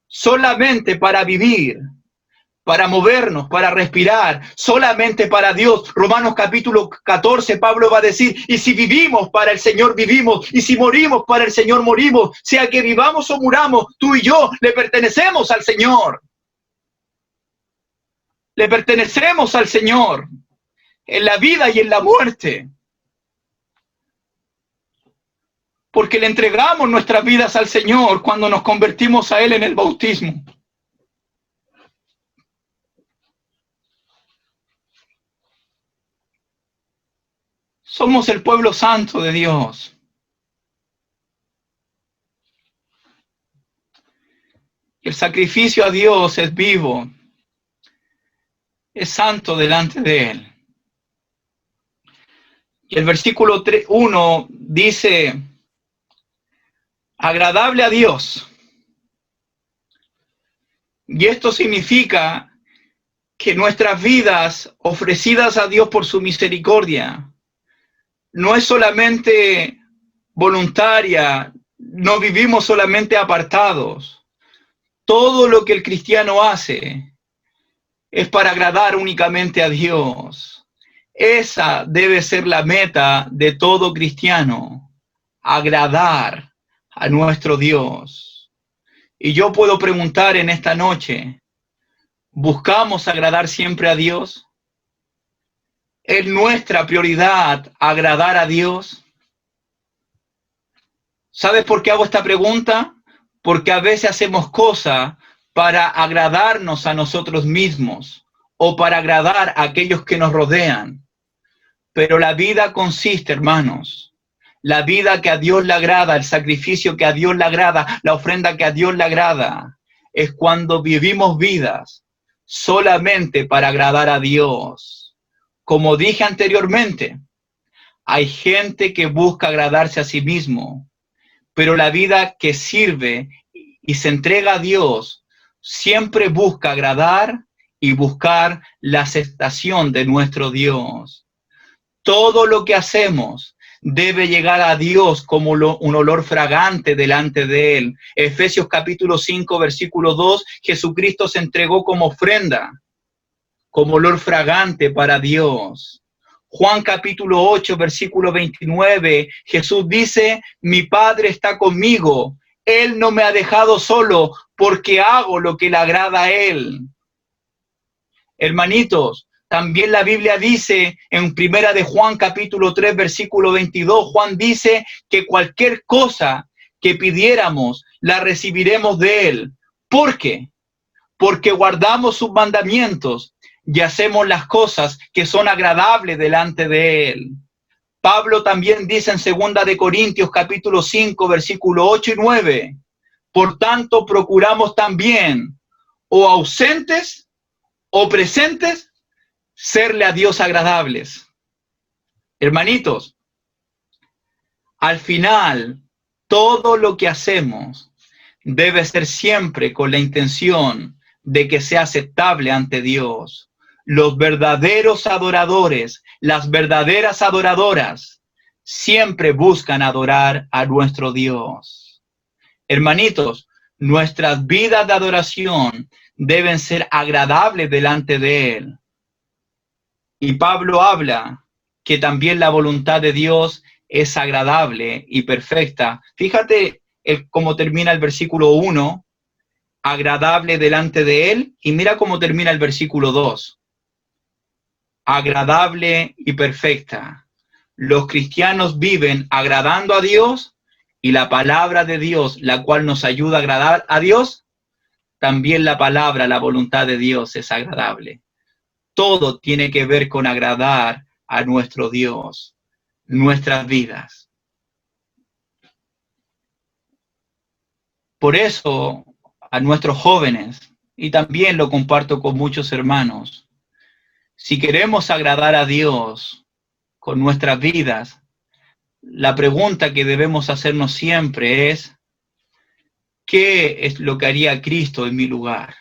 Solamente para vivir, para movernos, para respirar, solamente para Dios. Romanos capítulo 14, Pablo va a decir, y si vivimos, para el Señor vivimos, y si morimos, para el Señor morimos. Sea que vivamos o muramos, tú y yo le pertenecemos al Señor. Le pertenecemos al Señor, en la vida y en la muerte. Porque le entregamos nuestras vidas al Señor cuando nos convertimos a Él en el bautismo. Somos el pueblo santo de Dios. El sacrificio a Dios es vivo, es santo delante de Él. Y el versículo 1 dice, agradable a Dios. Y esto significa que nuestras vidas ofrecidas a Dios por su misericordia no es solamente voluntaria, no vivimos solamente apartados. Todo lo que el cristiano hace es para agradar únicamente a Dios. Esa debe ser la meta de todo cristiano, agradar a nuestro Dios. Y yo puedo preguntar en esta noche, ¿buscamos agradar siempre a Dios? ¿Es nuestra prioridad agradar a Dios? ¿Sabes por qué hago esta pregunta? Porque a veces hacemos cosas para agradarnos a nosotros mismos o para agradar a aquellos que nos rodean. Pero la vida consiste, hermanos, la vida que a Dios le agrada, el sacrificio que a Dios le agrada, la ofrenda que a Dios le agrada, es cuando vivimos vidas solamente para agradar a Dios. Como dije anteriormente, hay gente que busca agradarse a sí mismo, pero la vida que sirve y se entrega a Dios siempre busca agradar y buscar la aceptación de nuestro Dios. Todo lo que hacemos debe llegar a Dios como un olor fragante delante de Él. Efesios capítulo 5, versículo 2, Jesucristo se entregó como ofrenda, como olor fragante para Dios. Juan capítulo 8, versículo 29, Jesús dice, mi Padre está conmigo, Él no me ha dejado solo porque hago lo que le agrada a Él. Hermanitos, también la Biblia dice en Primera de Juan capítulo 3, versículo 22, Juan dice que cualquier cosa que pidiéramos la recibiremos de Él. ¿Por qué? Porque guardamos sus mandamientos y hacemos las cosas que son agradables delante de Él. Pablo también dice en 2 de Corintios capítulo 5, versículo 8 y 9, por tanto procuramos también, o ausentes o presentes, serle a Dios agradables. Hermanitos, al final, todo lo que hacemos debe ser siempre con la intención de que sea aceptable ante Dios. Los verdaderos adoradores, las verdaderas adoradoras, siempre buscan adorar a nuestro Dios. Hermanitos, nuestras vidas de adoración deben ser agradables delante de Él. Y Pablo habla que también la voluntad de Dios es agradable y perfecta. Fíjate cómo termina el versículo 1, agradable delante de Él, y mira cómo termina el versículo 2, agradable y perfecta. Los cristianos viven agradando a Dios y la palabra de Dios, la cual nos ayuda a agradar a Dios, también la palabra, la voluntad de Dios es agradable. Todo tiene que ver con agradar a nuestro Dios, nuestras vidas. Por eso, a nuestros jóvenes, y también lo comparto con muchos hermanos, si queremos agradar a Dios con nuestras vidas, la pregunta que debemos hacernos siempre es, ¿qué es lo que haría Cristo en mi lugar?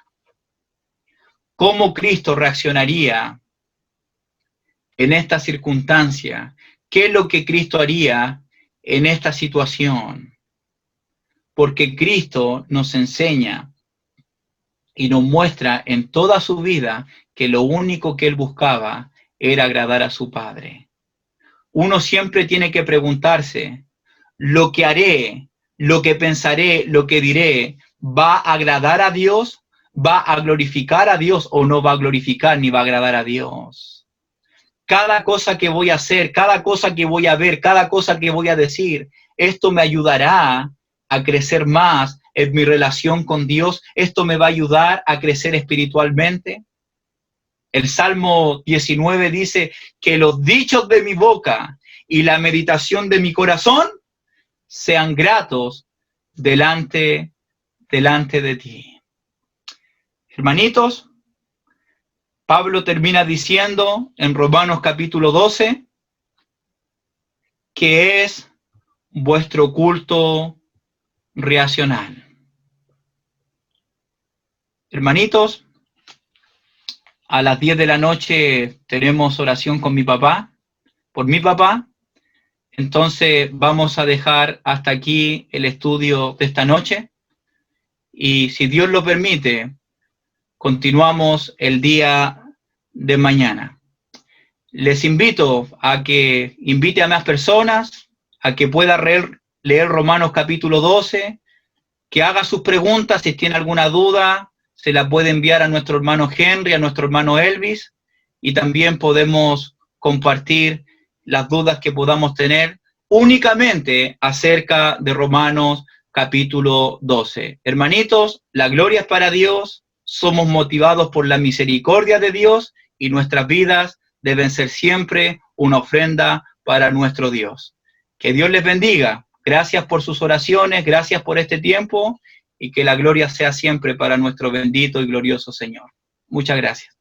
¿Cómo Cristo reaccionaría en esta circunstancia? ¿Qué es lo que Cristo haría en esta situación? Porque Cristo nos enseña y nos muestra en toda su vida que lo único que Él buscaba era agradar a su Padre. Uno siempre tiene que preguntarse, ¿lo que haré, lo que pensaré, lo que diré, va a agradar a Dios? ¿Va a glorificar a Dios o no va a glorificar ni va a agradar a Dios? Cada cosa que voy a hacer, cada cosa que voy a ver, cada cosa que voy a decir, esto me ayudará a crecer más en mi relación con Dios. Esto me va a ayudar a crecer espiritualmente. El Salmo 19 dice que los dichos de mi boca y la meditación de mi corazón sean gratos delante de ti. Hermanitos, Pablo termina diciendo en Romanos capítulo 12 que es vuestro culto racional. Hermanitos, a las 10 de la noche tenemos oración con mi papá, por mi papá. Entonces vamos a dejar hasta aquí el estudio de esta noche. Y si Dios lo permite, continuamos el día de mañana. Les invito a que invite a más personas, a que pueda leer Romanos capítulo 12, que haga sus preguntas. Si tiene alguna duda, se la puede enviar a nuestro hermano Henry, a nuestro hermano Elvis, y también podemos compartir las dudas que podamos tener únicamente acerca de Romanos capítulo 12. Hermanitos, la gloria es para Dios, somos motivados por la misericordia de Dios y nuestras vidas deben ser siempre una ofrenda para nuestro Dios. Que Dios les bendiga. Gracias por sus oraciones, gracias por este tiempo y que la gloria sea siempre para nuestro bendito y glorioso Señor. Muchas gracias.